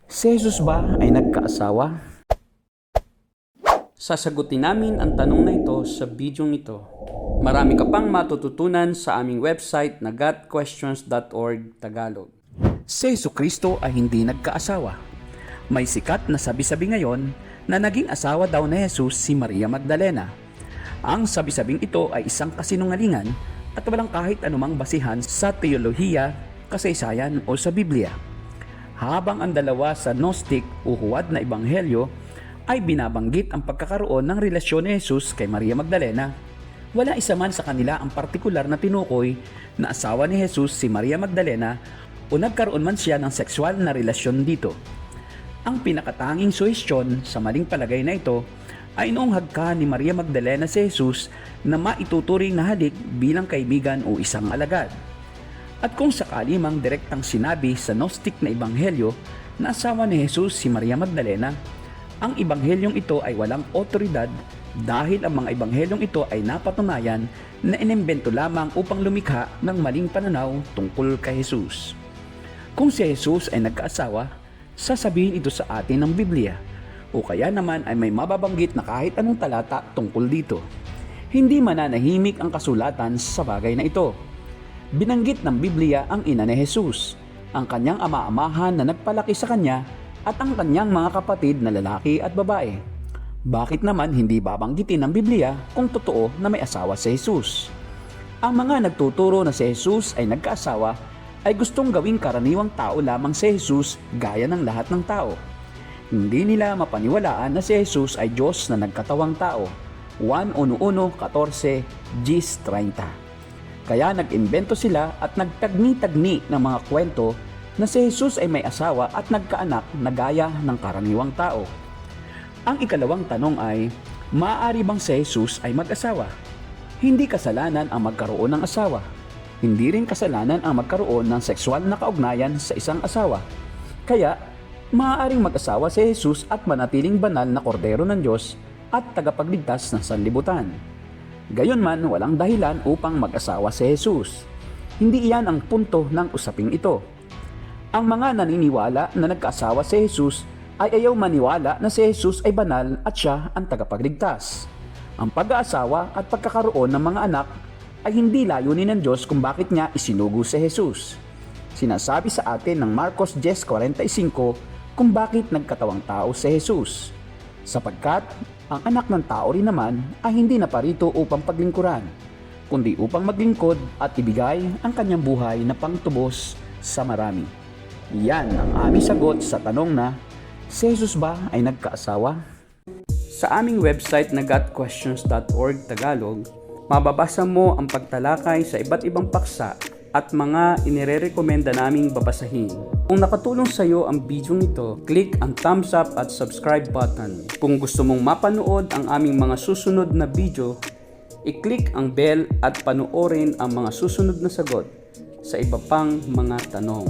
Si Jesus ba ay nagkaasawa? Sasagutin namin ang tanong na ito sa bidyong ito. Marami ka pang matututunan sa aming website na gotquestions.org Tagalog. Si Jesucristo ay hindi nagkaasawa. May sikat na sabi-sabi ngayon na naging asawa daw ni Jesus si Maria Magdalena. Ang sabi-sabing ito ay isang kasinungalingan at walang kahit anumang basihan sa teolohiya, kasaysayan o sa Biblia. Habang ang dalawa sa Gnostic o huwad na ebanghelyo ay binabanggit ang pagkakaroon ng relasyon ni Jesus kay Maria Magdalena, wala isa man sa kanila ang partikular na tinukoy na asawa ni Jesus si Maria Magdalena o nagkaroon man siya ng sexual na relasyon dito. Ang pinakatanging suhestyon sa maling palagay na ito ay noong hagka ni Maria Magdalena si Jesus na maituturing na halik bilang kaibigan o isang alagad. At kung sakali mang direktang sinabi sa Gnostic na ebanghelyo na asawa ni Jesus si Maria Magdalena, ang ebanghelyong ito ay walang otoridad dahil ang mga ebanghelyong ito ay napatunayan na inimbento lamang upang lumikha ng maling pananaw tungkol kay Jesus. Kung si Jesus ay nagkaasawa, sasabihin ito sa atin ng Biblia, o kaya naman ay may mababanggit na kahit anong talata tungkol dito. Hindi mananahimik ang kasulatan sa bagay na ito. Binanggit ng Biblia ang ina ni Jesus, ang kanyang ama-amahan na nagpalaki sa kanya at ang kanyang mga kapatid na lalaki at babae. Bakit naman hindi babanggitin ng Biblia kung totoo na may asawa si Jesus? Ang mga nagtuturo na si Jesus ay nagkaasawa ay gustong gawing karaniwang tao lamang si Jesus gaya ng lahat ng tao. Hindi nila mapaniwalaan na si Jesus ay Diyos na nagkatawang tao. 1:11:14-30. Kaya nag-imbento sila at nagtagni-tagni ng mga kwento na si Jesus ay may asawa at nagkaanak na gaya ng karaniwang tao. Ang ikalawang tanong ay, maaari bang si Jesus ay mag-asawa? Hindi kasalanan ang magkaroon ng asawa. Hindi rin kasalanan ang magkaroon ng sexual na kaugnayan sa isang asawa. Kaya, maaaring mag-asawa si Jesus at manatiling banal na kordero ng Diyos at tagapagligtas ng sanlibutan. Gayunman, walang dahilan upang mag-asawa si Jesus. Hindi iyan ang punto ng usaping ito. Ang mga naniniwala na nagkaasawa si Jesus ay ayaw maniwala na si Jesus ay banal at siya ang tagapagligtas. Ang pag-aasawa at pagkakaroon ng mga anak ay hindi layunin ng Diyos kung bakit niya isinugo si Jesus. Sinasabi sa atin ng Marcos 10:45 kung bakit nagkatawang tao si Jesus. Sapagkat ang anak ng tao rin naman ay hindi naparito upang paglingkuran, kundi upang maglingkod at ibigay ang kanyang buhay na pangtubos sa marami. Yan ang aming sagot sa tanong na, si Jesus ba ay nagkaasawa? Sa aming website na gotquestions.org Tagalog, mababasa mo ang pagtalakay sa iba't ibang paksa at mga inirerekomenda naming babasahin. Kung nakatulong sa iyo ang video nito, click ang thumbs up at subscribe button. Kung gusto mong mapanood ang aming mga susunod na video, i-click ang bell at panoorin ang mga susunod na sagot sa iba pang mga tanong.